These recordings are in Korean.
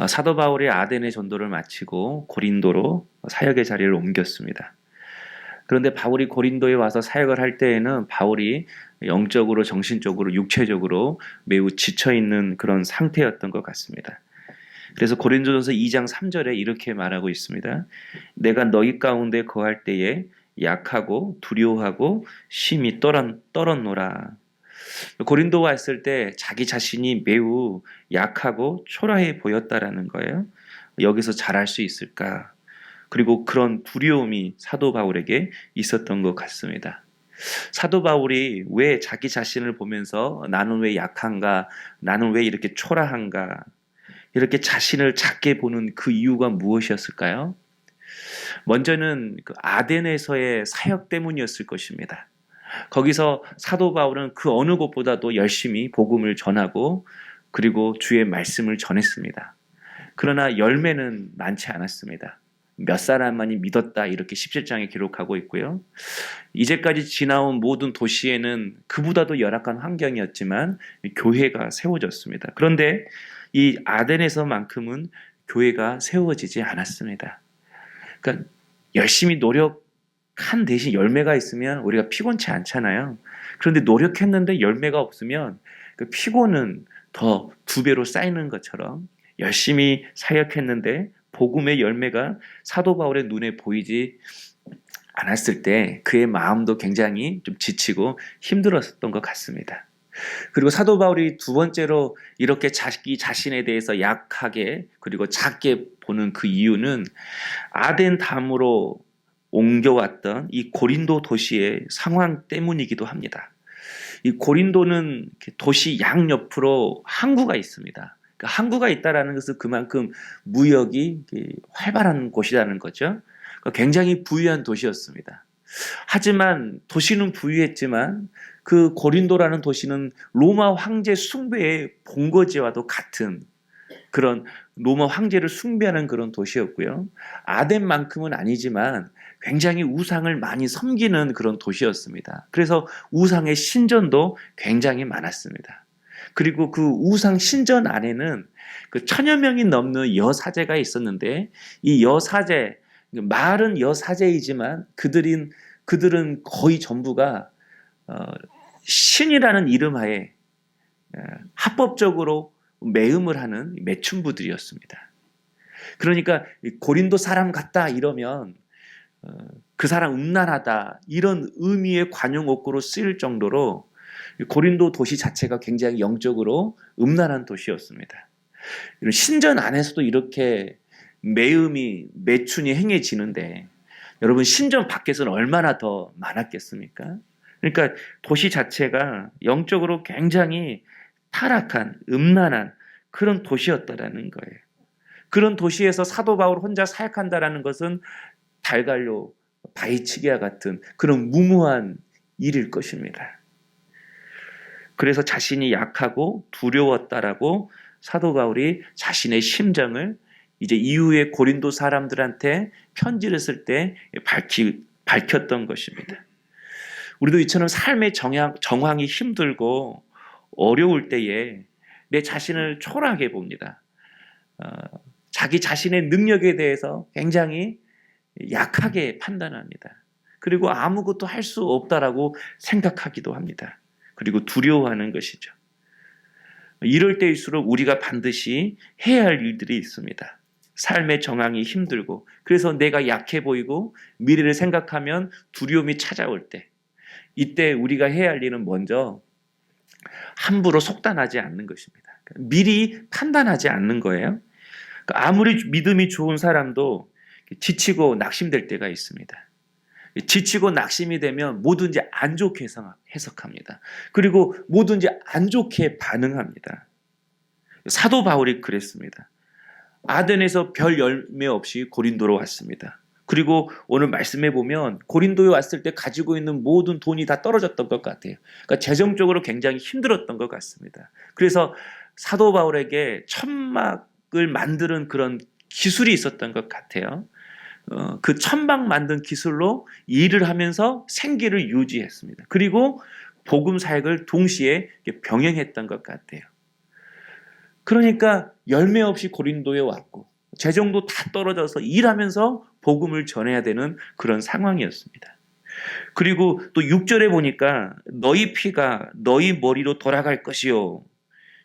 사도 바울이 아덴의 전도를 마치고 고린도로 사역의 자리를 옮겼습니다. 그런데 바울이 고린도에 와서 사역을 할 때에는 바울이 영적으로, 정신적으로, 육체적으로 매우 지쳐있는 그런 상태였던 것 같습니다. 그래서 고린도전서 2장 3절에 이렇게 말하고 있습니다. 내가 너희 가운데 거할 때에 약하고 두려워하고 심히 떨었노라. 고린도 왔을 때 자기 자신이 매우 약하고 초라해 보였다라는 거예요. 여기서 잘할 수 있을까? 그리고 그런 두려움이 사도 바울에게 있었던 것 같습니다. 사도 바울이 왜 자기 자신을 보면서 나는 왜 약한가? 나는 왜 이렇게 초라한가? 이렇게 자신을 작게 보는 그 이유가 무엇이었을까요? 먼저는 그 아덴에서의 사역 때문이었을 것입니다. 거기서 사도 바울은 그 어느 곳보다도 열심히 복음을 전하고 그리고 주의 말씀을 전했습니다. 그러나 열매는 많지 않았습니다. 몇 사람만이 믿었다 이렇게 17장에 기록하고 있고요. 이제까지 지나온 모든 도시에는 그보다도 열악한 환경이었지만 교회가 세워졌습니다. 그런데 이 아덴에서만큼은 교회가 세워지지 않았습니다. 그러니까 열심히 노력한 대신 열매가 있으면 우리가 피곤치 않잖아요. 그런데 노력했는데 열매가 없으면 그 피곤은 더 2배로 쌓이는 것처럼 열심히 사역했는데 복음의 열매가 사도 바울의 눈에 보이지 않았을 때 그의 마음도 굉장히 좀 지치고 힘들었던 것 같습니다. 그리고 사도 바울이 두 번째로 이렇게 자기 자신에 대해서 약하게 그리고 작게 보는 그 이유는 아덴 다음으로 옮겨왔던 이 고린도 도시의 상황 때문이기도 합니다. 이 고린도는 도시 양옆으로 항구가 있습니다. 그러니까 항구가 있다는 것은 그만큼 무역이 활발한 곳이라는 거죠. 그러니까 굉장히 부유한 도시였습니다. 하지만 도시는 부유했지만 그 고린도라는 도시는 로마 황제 숭배의 본거지와도 같은 그런 로마 황제를 숭배하는 그런 도시였고요. 아덴만큼은 아니지만 굉장히 우상을 많이 섬기는 그런 도시였습니다. 그래서 우상의 신전도 굉장히 많았습니다. 그리고 그 우상 신전 안에는 그 1000여 명이 넘는 여사제가 있었는데 이 여사제, 말은 여사제이지만 그들은 거의 전부가 신이라는 이름하에 합법적으로 매음을 하는 매춘부들이었습니다. 그러니까 고린도 사람 같다 이러면 그 사람 음란하다 이런 의미의 관용어구로 쓰일 정도로 고린도 도시 자체가 굉장히 영적으로 음란한 도시였습니다. 신전 안에서도 이렇게 매춘이 행해지는데 여러분 신전 밖에서는 얼마나 더 많았겠습니까? 그러니까 도시 자체가 영적으로 굉장히 타락한 음란한 그런 도시였다라는 거예요. 그런 도시에서 사도 바울 혼자 사역한다라는 것은 달걀로 바위치기와 같은 그런 무모한 일일 것입니다. 그래서 자신이 약하고 두려웠다라고 사도 바울이 자신의 심정을 이제 이후에 고린도 사람들한테 편지를 쓸 때 밝혔던 것입니다. 우리도 이처럼 삶의 정황이 힘들고 어려울 때에 내 자신을 초라하게 봅니다. 자기 자신의 능력에 대해서 굉장히 약하게 판단합니다. 그리고 아무것도 할 수 없다라고 생각하기도 합니다. 그리고 두려워하는 것이죠. 이럴 때일수록 우리가 반드시 해야 할 일들이 있습니다. 삶의 정황이 힘들고 그래서 내가 약해 보이고 미래를 생각하면 두려움이 찾아올 때 이때 우리가 해야 할 일은 먼저 함부로 속단하지 않는 것입니다. 미리 판단하지 않는 거예요. 아무리 믿음이 좋은 사람도 지치고 낙심될 때가 있습니다. 지치고 낙심이 되면 뭐든지 안 좋게 해석합니다. 그리고 뭐든지 안 좋게 반응합니다. 사도 바울이 그랬습니다. 아덴에서 별 열매 없이 고린도로 왔습니다. 그리고 오늘 말씀해 보면 고린도에 왔을 때 가지고 있는 모든 돈이 다 떨어졌던 것 같아요. 그러니까 재정적으로 굉장히 힘들었던 것 같습니다. 그래서 사도 바울에게 천막을 만드는 그런 기술이 있었던 것 같아요. 그 천막 만든 기술로 일을 하면서 생계를 유지했습니다. 그리고 복음 사역을 동시에 병행했던 것 같아요. 그러니까 열매 없이 고린도에 왔고 재정도 다 떨어져서 일하면서 복음을 전해야 되는 그런 상황이었습니다. 그리고 또 6절에 보니까 너희 피가 너희 머리로 돌아갈 것이요.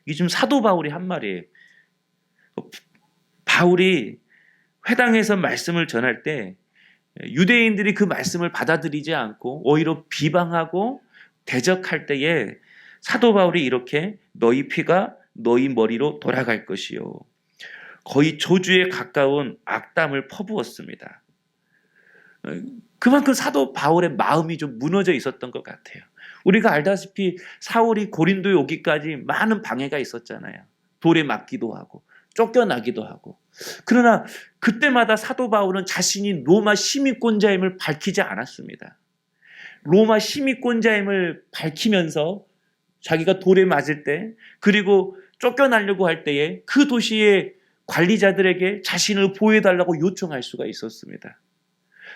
이게 지금 사도 바울이 한 말이에요. 바울이 회당에서 말씀을 전할 때 유대인들이 그 말씀을 받아들이지 않고 오히려 비방하고 대적할 때에 사도 바울이 이렇게 너희 피가 너희 머리로 돌아갈 것이요. 거의 저주에 가까운 악담을 퍼부었습니다. 그만큼 사도 바울의 마음이 좀 무너져 있었던 것 같아요. 우리가 알다시피 사울이 고린도에 오기까지 많은 방해가 있었잖아요. 돌에 맞기도 하고 쫓겨나기도 하고. 그러나 그때마다 사도 바울은 자신이 로마 시민권자임을 밝히지 않았습니다. 로마 시민권자임을 밝히면서 자기가 돌에 맞을 때 그리고 쫓겨나려고 할 때에 그 도시의 관리자들에게 자신을 보호해달라고 요청할 수가 있었습니다.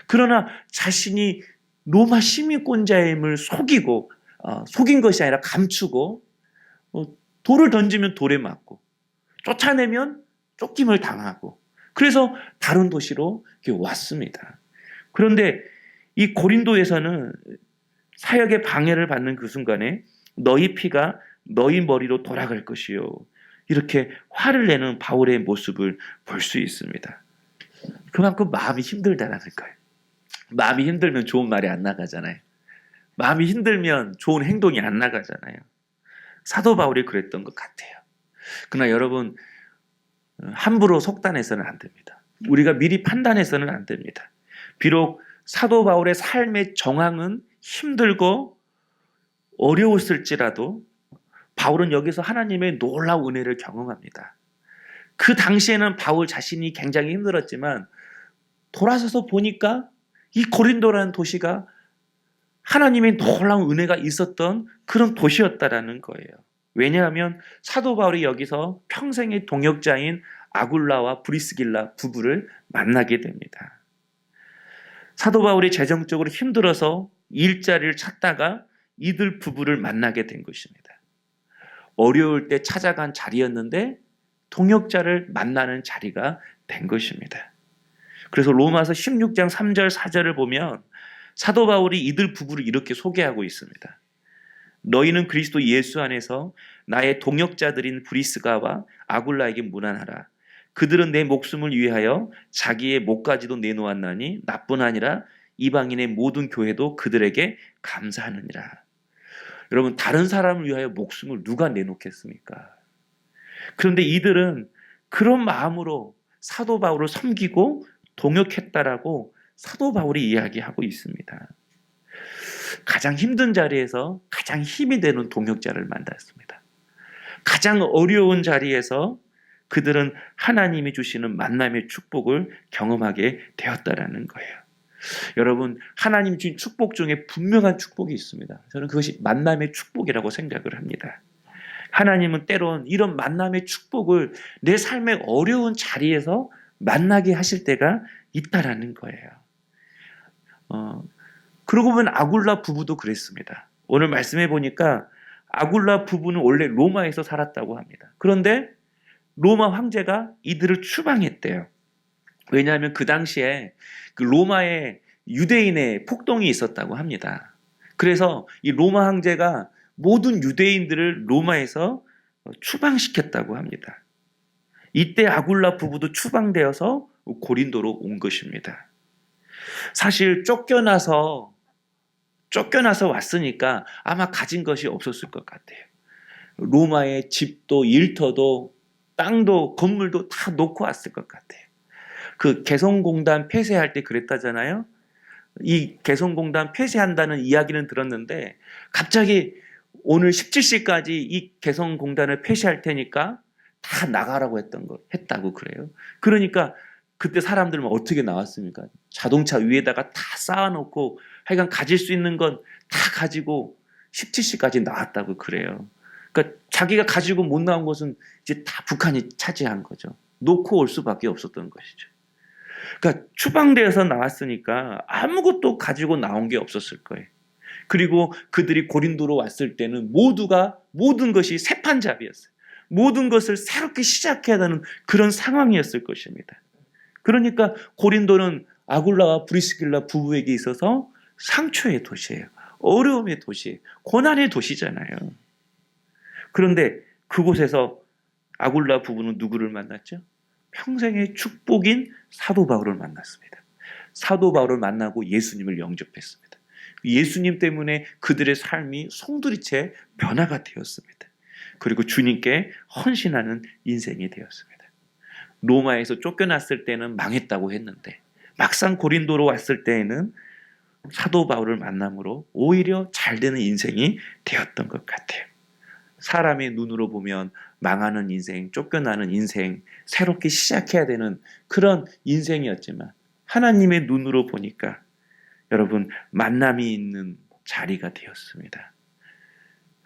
그러나 자신이 로마 시민권자임을 속인 것이 아니라 감추고 돌을 던지면 돌에 맞고 쫓아내면 쫓김을 당하고 그래서 다른 도시로 왔습니다. 그런데 이 고린도에서는 사역의 방해를 받는 그 순간에 너희 피가 너희 머리로 돌아갈 것이요. 이렇게 화를 내는 바울의 모습을 볼 수 있습니다. 그만큼 마음이 힘들다라는 거예요. 마음이 힘들면 좋은 말이 안 나가잖아요. 마음이 힘들면 좋은 행동이 안 나가잖아요. 사도 바울이 그랬던 것 같아요. 그러나 여러분 함부로 속단해서는 안 됩니다. 우리가 미리 판단해서는 안 됩니다. 비록 사도 바울의 삶의 정황은 힘들고 어려웠을지라도 바울은 여기서 하나님의 놀라운 은혜를 경험합니다. 그 당시에는 바울 자신이 굉장히 힘들었지만 돌아서서 보니까 이 고린도라는 도시가 하나님의 놀라운 은혜가 있었던 그런 도시였다라는 거예요. 왜냐하면 사도 바울이 여기서 평생의 동역자인 아굴라와 브리스길라 부부를 만나게 됩니다. 사도 바울이 재정적으로 힘들어서 일자리를 찾다가 이들 부부를 만나게 된 것입니다. 어려울 때 찾아간 자리였는데 동역자를 만나는 자리가 된 것입니다. 그래서 로마서 16장 3절 4절을 보면 사도 바울이 이들 부부를 이렇게 소개하고 있습니다. 너희는 그리스도 예수 안에서 나의 동역자들인 브리스가와 아굴라에게 문안하라. 그들은 내 목숨을 위하여 자기의 목까지도 내놓았나니 나뿐 아니라 이방인의 모든 교회도 그들에게 감사하느니라. 여러분 다른 사람을 위하여 목숨을 누가 내놓겠습니까? 그런데 이들은 그런 마음으로 사도 바울을 섬기고 동역했다라고 사도 바울이 이야기하고 있습니다. 가장 힘든 자리에서 가장 힘이 되는 동역자를 만났습니다. 가장 어려운 자리에서 그들은 하나님이 주시는 만남의 축복을 경험하게 되었다라는 거예요. 여러분 하나님 주신 축복 중에 분명한 축복이 있습니다. 저는 그것이 만남의 축복이라고 생각을 합니다. 하나님은 때론 이런 만남의 축복을 내 삶의 어려운 자리에서 만나게 하실 때가 있다라는 거예요. 그러고 보면 아굴라 부부도 그랬습니다. 오늘 말씀해 보니까 아굴라 부부는 원래 로마에서 살았다고 합니다. 그런데 로마 황제가 이들을 추방했대요. 왜냐하면 그 당시에 그 로마에 유대인의 폭동이 있었다고 합니다. 그래서 이 로마 황제가 모든 유대인들을 로마에서 추방시켰다고 합니다. 이때 아굴라 부부도 추방되어서 고린도로 온 것입니다. 사실 쫓겨나서 왔으니까 아마 가진 것이 없었을 것 같아요. 로마의 집도 일터도 땅도 건물도 다 놓고 왔을 것 같아요. 그 개성공단 폐쇄할 때 그랬다잖아요. 이 개성공단 폐쇄한다는 이야기는 들었는데 갑자기 오늘 17시까지 이 개성공단을 폐쇄할 테니까 다 나가라고 했다고 그래요. 그러니까 그때 사람들은 어떻게 나왔습니까? 자동차 위에다가 다 쌓아놓고 하여간 가질 수 있는 건 다 가지고 17시까지 나왔다고 그래요. 그러니까 자기가 가지고 못 나온 것은 이제 다 북한이 차지한 거죠. 놓고 올 수밖에 없었던 것이죠. 그러니까 추방되어서 나왔으니까 아무것도 가지고 나온 게 없었을 거예요. 그리고 그들이 고린도로 왔을 때는 모든 것이 새판잡이였어요. 모든 것을 새롭게 시작해야 하는 그런 상황이었을 것입니다. 그러니까 고린도는 아굴라와 브리스길라 부부에게 있어서 상처의 도시예요. 어려움의 도시예요. 고난의 도시잖아요. 그런데 그곳에서 아굴라 부부는 누구를 만났죠? 평생의 축복인 사도 바울을 만났습니다. 사도 바울을 만나고 예수님을 영접했습니다. 예수님 때문에 그들의 삶이 송두리째 변화가 되었습니다. 그리고 주님께 헌신하는 인생이 되었습니다. 로마에서 쫓겨났을 때는 망했다고 했는데 막상 고린도로 왔을 때에는 사도 바울을 만남으로 오히려 잘 되는 인생이 되었던 것 같아요. 사람의 눈으로 보면 망하는 인생, 쫓겨나는 인생, 새롭게 시작해야 되는 그런 인생이었지만 하나님의 눈으로 보니까 여러분 만남이 있는 자리가 되었습니다.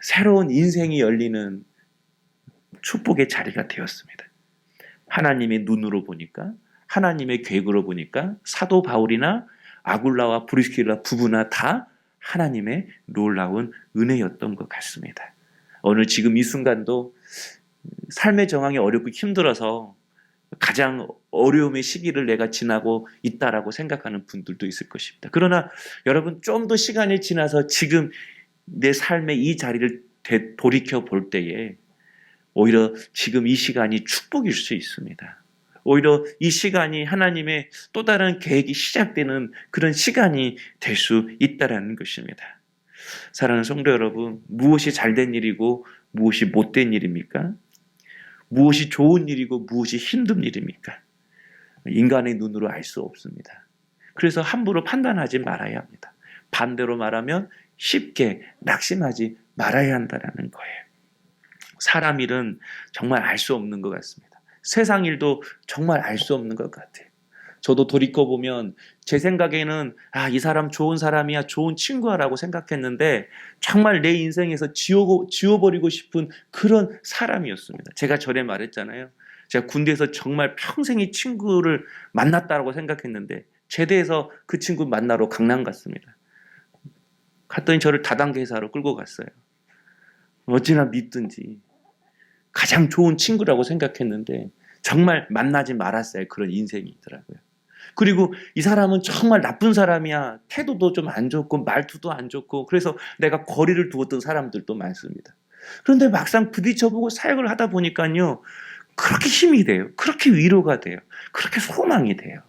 새로운 인생이 열리는 축복의 자리가 되었습니다. 하나님의 눈으로 보니까, 하나님의 계획으로 보니까 사도 바울이나 아굴라와 브리스길라 부부나 다 하나님의 놀라운 은혜였던 것 같습니다. 오늘 지금 이 순간도 삶의 정황이 어렵고 힘들어서 가장 어려움의 시기를 내가 지나고 있다라고 생각하는 분들도 있을 것입니다. 그러나 여러분 좀 더 시간이 지나서 지금 내 삶의 이 자리를 돌이켜 볼 때에 오히려 지금 이 시간이 축복일 수 있습니다. 오히려 이 시간이 하나님의 또 다른 계획이 시작되는 그런 시간이 될 수 있다라는 것입니다. 사랑하는 성도 여러분, 무엇이 잘된 일이고 무엇이 못된 일입니까? 무엇이 좋은 일이고 무엇이 힘든 일입니까? 인간의 눈으로 알 수 없습니다. 그래서 함부로 판단하지 말아야 합니다. 반대로 말하면 쉽게 낙심하지 말아야 한다는 거예요. 사람 일은 정말 알 수 없는 것 같습니다. 세상 일도 정말 알 수 없는 것 같아요. 저도 돌이켜보면 제 생각에는 이 사람 좋은 사람이야, 좋은 친구야라고 생각했는데 정말 내 인생에서 지워버리고 싶은 그런 사람이었습니다. 제가 전에 말했잖아요. 제가 군대에서 정말 평생의 친구를 만났다고 생각했는데 제대해서 그 친구 만나러 강남 갔습니다. 갔더니 저를 다단계 회사로 끌고 갔어요. 어찌나 믿든지 가장 좋은 친구라고 생각했는데 정말 만나지 말았어요. 그런 인생이 있더라고요. 그리고 이 사람은 정말 나쁜 사람이야. 태도도 좀 안 좋고 말투도 안 좋고 그래서 내가 거리를 두었던 사람들도 많습니다. 그런데 막상 부딪혀보고 사역을 하다 보니까요. 그렇게 힘이 돼요. 그렇게 위로가 돼요. 그렇게 소망이 돼요.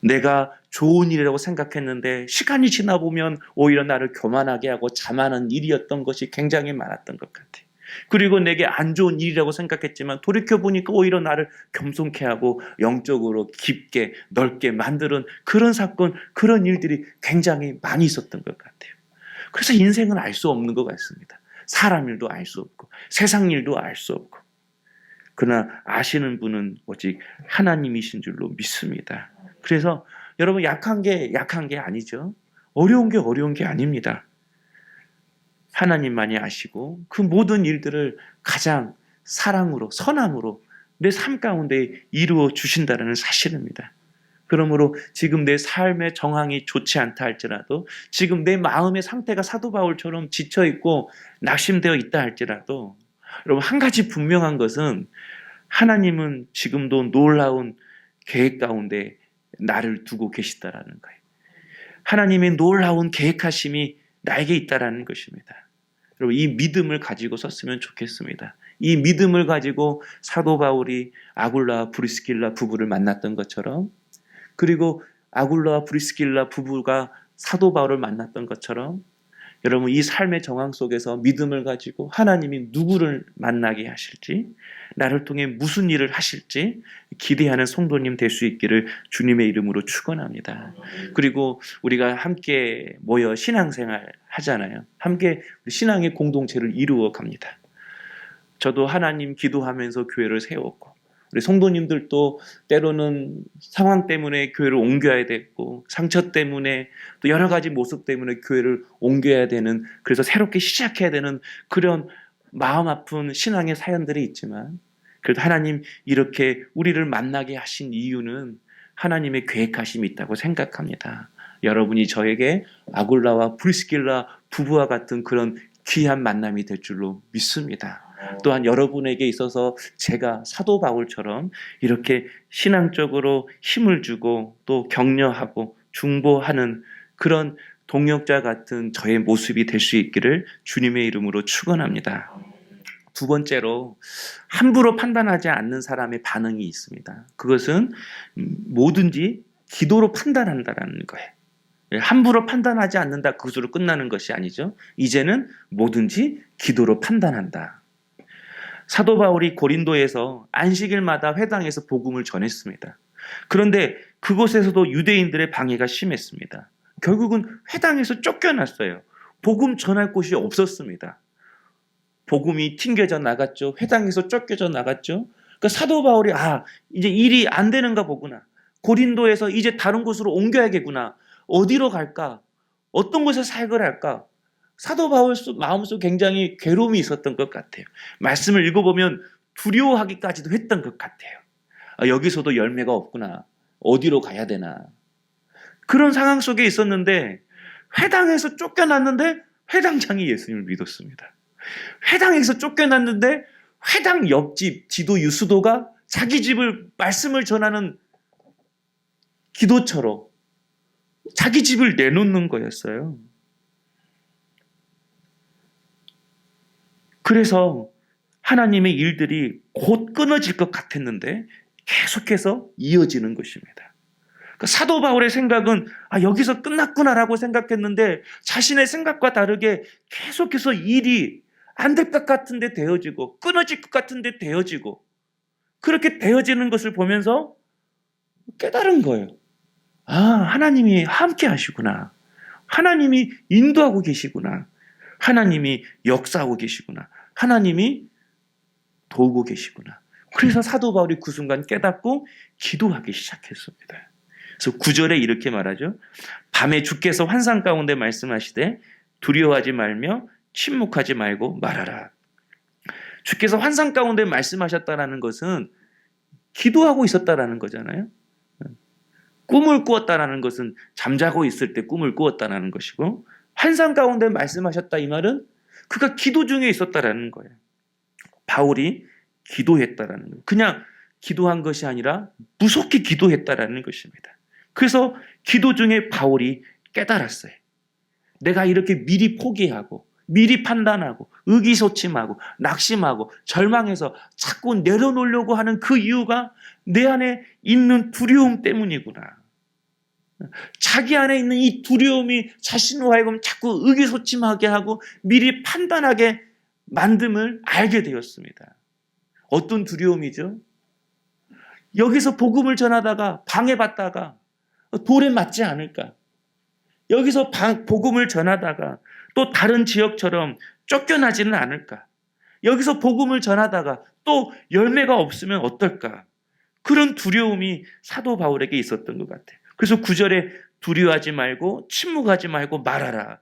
내가 좋은 일이라고 생각했는데 시간이 지나 보면 오히려 나를 교만하게 하고 자만한 일이었던 것이 굉장히 많았던 것 같아요. 그리고 내게 안 좋은 일이라고 생각했지만 돌이켜보니까 오히려 나를 겸손케 하고 영적으로 깊게 넓게 만드는 그런 사건, 그런 일들이 굉장히 많이 있었던 것 같아요. 그래서 인생은 알 수 없는 것 같습니다. 사람 일도 알 수 없고 세상 일도 알 수 없고 그러나 아시는 분은 오직 하나님이신 줄로 믿습니다. 그래서 여러분 약한 게 아니죠. 어려운 게 아닙니다. 하나님만이 아시고 그 모든 일들을 가장 사랑으로 선함으로 내 삶 가운데 이루어 주신다는 사실입니다. 그러므로 지금 내 삶의 정황이 좋지 않다 할지라도 지금 내 마음의 상태가 사도 바울처럼 지쳐있고 낙심되어 있다 할지라도 여러분 한 가지 분명한 것은 하나님은 지금도 놀라운 계획 가운데 나를 두고 계시다라는 거예요. 하나님의 놀라운 계획하심이 나에게 있다라는 것입니다. 여러분 이 믿음을 가지고 썼으면 좋겠습니다. 이 믿음을 가지고 사도 바울이 아굴라와 브리스길라 부부를 만났던 것처럼 그리고 아굴라와 브리스길라 부부가 사도 바울을 만났던 것처럼 여러분 이 삶의 정황 속에서 믿음을 가지고 하나님이 누구를 만나게 하실지 나를 통해 무슨 일을 하실지 기대하는 성도님 될 수 있기를 주님의 이름으로 축원합니다. 그리고 우리가 함께 모여 신앙생활 하잖아요. 함께 신앙의 공동체를 이루어 갑니다. 저도 하나님 기도하면서 교회를 세웠고 우리 성도님들도 때로는 상황 때문에 교회를 옮겨야 됐고 상처 때문에 또 여러 가지 모습 때문에 교회를 옮겨야 되는 그래서 새롭게 시작해야 되는 그런 마음 아픈 신앙의 사연들이 있지만 그래도 하나님 이렇게 우리를 만나게 하신 이유는 하나님의 계획하심이 있다고 생각합니다. 여러분이 저에게 아굴라와 브리스길라 부부와 같은 그런 귀한 만남이 될 줄로 믿습니다. 또한 여러분에게 있어서 제가 사도 바울처럼 이렇게 신앙적으로 힘을 주고 또 격려하고 중보하는 그런 동역자 같은 저의 모습이 될 수 있기를 주님의 이름으로 축원합니다. 두 번째로 함부로 판단하지 않는 사람의 반응이 있습니다. 그것은 뭐든지 기도로 판단한다라는 거예요. 함부로 판단하지 않는다, 그것으로 끝나는 것이 아니죠. 이제는 뭐든지 기도로 판단한다. 사도 바울이 고린도에서 안식일마다 회당에서 복음을 전했습니다. 그런데 그곳에서도 유대인들의 방해가 심했습니다. 결국은 회당에서 쫓겨났어요. 복음 전할 곳이 없었습니다. 복음이 튕겨져 나갔죠. 회당에서 쫓겨져 나갔죠. 그러니까 사도 바울이 이제 일이 안 되는가 보구나. 고린도에서 이제 다른 곳으로 옮겨야겠구나. 어디로 갈까? 어떤 곳에 사역을 할까? 사도 바울 마음속에 굉장히 괴로움이 있었던 것 같아요. 말씀을 읽어보면 두려워하기까지도 했던 것 같아요. 여기서도 열매가 없구나. 어디로 가야 되나. 그런 상황 속에 있었는데 회당에서 쫓겨났는데 회당장이 예수님을 믿었습니다. 회당에서 쫓겨났는데 회당 옆집 지도 유수도가 자기 집을 말씀을 전하는 기도처로 자기 집을 내놓는 거였어요. 그래서 하나님의 일들이 곧 끊어질 것 같았는데 계속해서 이어지는 것입니다. 그러니까 사도 바울의 생각은 여기서 끝났구나라고 생각했는데 자신의 생각과 다르게 계속해서 일이 안 될 것 같은데 되어지고 끊어질 것 같은데 되어지고 그렇게 되어지는 것을 보면서 깨달은 거예요. 하나님이 함께 하시구나. 하나님이 인도하고 계시구나. 하나님이 역사하고 계시구나. 하나님이 도우고 계시구나. 그래서 사도 바울이 그 순간 깨닫고 기도하기 시작했습니다. 그래서 9절에 이렇게 말하죠. 밤에 주께서 환상 가운데 말씀하시되 두려워하지 말며 침묵하지 말고 말하라. 주께서 환상 가운데 말씀하셨다라는 것은 기도하고 있었다라는 거잖아요. 꿈을 꾸었다라는 것은 잠자고 있을 때 꿈을 꾸었다라는 것이고 환상 가운데 말씀하셨다 이 말은 그가 기도 중에 있었다라는 거예요. 바울이 기도했다라는 거예요. 그냥 기도한 것이 아니라 무섭게 기도했다라는 것입니다. 그래서 기도 중에 바울이 깨달았어요. 내가 이렇게 미리 포기하고 미리 판단하고 의기소침하고 낙심하고 절망해서 자꾸 내려놓으려고 하는 그 이유가 내 안에 있는 두려움 때문이구나. 자기 안에 있는 이 두려움이 자신으로 하여금 자꾸 의기소침하게 하고 미리 판단하게 만듦을 알게 되었습니다. 어떤 두려움이죠? 여기서 복음을 전하다가 방해받다가 돌에 맞지 않을까? 여기서 복음을 전하다가 또 다른 지역처럼 쫓겨나지는 않을까? 여기서 복음을 전하다가 또 열매가 없으면 어떨까? 그런 두려움이 사도 바울에게 있었던 것 같아요. 그래서 9절에 두려워하지 말고 침묵하지 말고 말하라.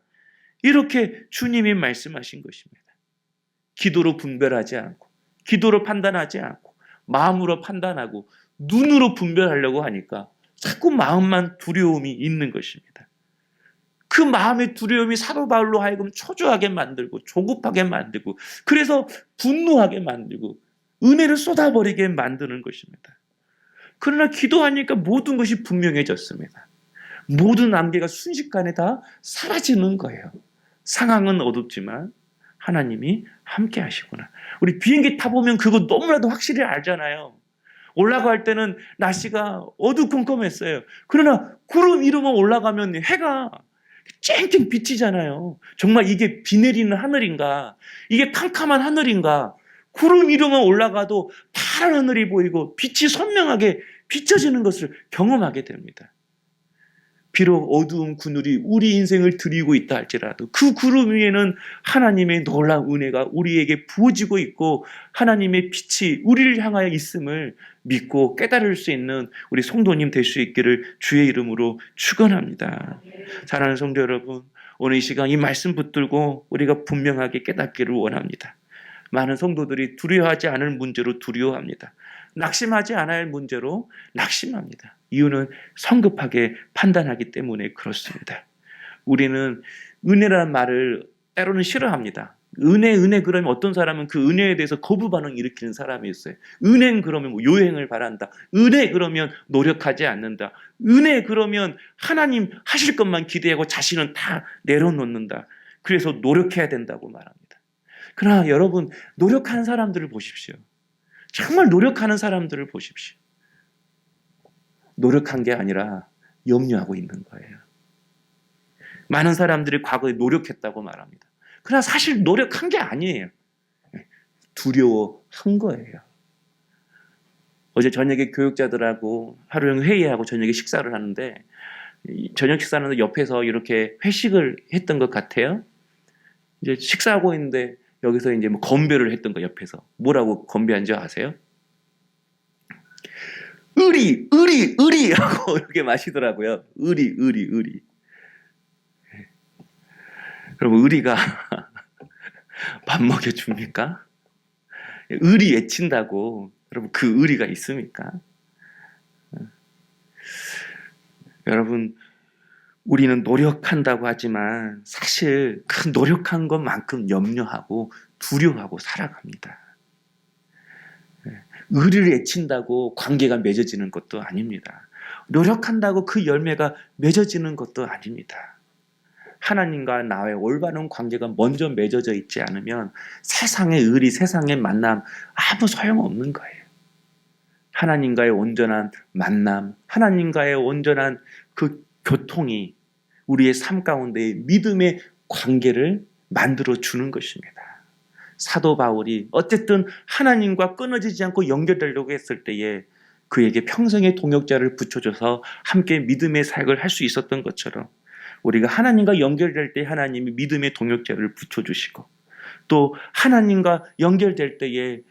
이렇게 주님이 말씀하신 것입니다. 기도로 분별하지 않고 기도로 판단하지 않고 마음으로 판단하고 눈으로 분별하려고 하니까 자꾸 마음만 두려움이 있는 것입니다. 그 마음의 두려움이 사도 바울로 하여금 초조하게 만들고 조급하게 만들고 그래서 분노하게 만들고 은혜를 쏟아버리게 만드는 것입니다. 그러나 기도하니까 모든 것이 분명해졌습니다. 모든 안개가 순식간에 다 사라지는 거예요. 상황은 어둡지만 하나님이 함께 하시구나. 우리 비행기 타보면 그거 너무나도 확실히 알잖아요. 올라갈 때는 날씨가 어두컴컴했어요. 그러나 구름 위로만 올라가면 해가 쨍쨍 비치잖아요. 정말 이게 비 내리는 하늘인가? 이게 캄캄한 하늘인가? 구름 위로만 올라가도 파란 하늘이 보이고 빛이 선명하게 비춰지는 것을 경험하게 됩니다. 비록 어두운 그늘이 우리 인생을 드리고 있다 할지라도 그 구름 위에는 하나님의 놀라운 은혜가 우리에게 부어지고 있고 하나님의 빛이 우리를 향하여 있음을 믿고 깨달을 수 있는 우리 성도님 될 수 있기를 주의 이름으로 축원합니다. 사랑하는 성도 여러분, 오늘 이 시간 이 말씀 붙들고 우리가 분명하게 깨닫기를 원합니다. 많은 성도들이 두려워하지 않을 문제로 두려워합니다. 낙심하지 않아야 할 문제로 낙심합니다. 이유는 성급하게 판단하기 때문에 그렇습니다. 우리는 은혜라는 말을 때로는 싫어합니다. 은혜 그러면 어떤 사람은 그 은혜에 대해서 거부 반응 일으키는 사람이 있어요. 은행 그러면 뭐 요행을 바란다. 은혜 그러면 노력하지 않는다. 은혜 그러면 하나님 하실 것만 기대하고 자신은 다 내려놓는다. 그래서 노력해야 된다고 말합니다. 그러나 여러분, 노력하는 사람들을 보십시오. 정말 노력하는 사람들을 보십시오. 노력한 게 아니라 염려하고 있는 거예요. 많은 사람들이 과거에 노력했다고 말합니다. 그러나 사실 노력한 게 아니에요. 두려워한 거예요. 어제 저녁에 교육자들하고 하루 종일 회의하고 저녁에 식사를 하는데, 저녁 식사하는데 옆에서 이렇게 회식을 했던 것 같아요. 이제 식사하고 있는데 여기서 이제 뭐 건배를 했던 거 옆에서. 뭐라고 건배한지 아세요? 의리 하고 이렇게 마시더라고요. 의리. 여러분, 의리가 밥 먹여줍니까? 의리 애친다고 여러분 그 의리가 있습니까? 여러분, 우리는 노력한다고 하지만 사실 그 노력한 것만큼 염려하고 두려워하고 살아갑니다. 의리를 애친다고 관계가 맺어지는 것도 아닙니다. 노력한다고 그 열매가 맺어지는 것도 아닙니다. 하나님과 나의 올바른 관계가 먼저 맺어져 있지 않으면 세상의 의리, 세상의 만남 아무 소용없는 거예요. 하나님과의 온전한 만남, 하나님과의 온전한 그 교통이 우리의 삶 가운데 믿음의 관계를 만들어 주는 것입니다. 사도 바울이 어쨌든 하나님과 끊어지지 않고 연결되려고 했을 때에 그에게 평생의 동역자를 붙여줘서 함께 믿음의 사역을 할 수 있었던 것처럼 우리가 하나님과 연결될 때 하나님이 믿음의 동역자를 붙여주시고 또 하나님과 연결될 때에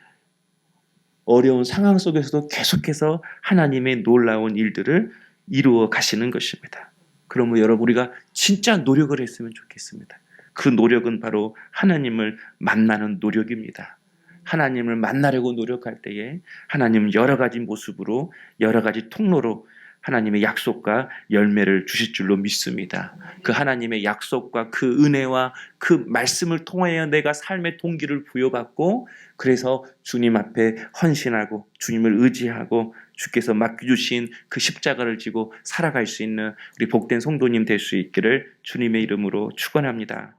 어려운 상황 속에서도 계속해서 하나님의 놀라운 일들을 이루어 가시는 것입니다. 그러면 여러분, 우리가 진짜 노력을 했으면 좋겠습니다. 그 노력은 바로 하나님을 만나는 노력입니다. 하나님을 만나려고 노력할 때에 하나님은 여러 가지 모습으로 여러 가지 통로로 하나님의 약속과 열매를 주실 줄로 믿습니다. 그 하나님의 약속과 그 은혜와 그 말씀을 통하여 내가 삶의 동기를 부여받고 그래서 주님 앞에 헌신하고 주님을 의지하고 주께서 맡겨주신 그 십자가를 지고 살아갈 수 있는 우리 복된 성도님 될 수 있기를 주님의 이름으로 축원합니다.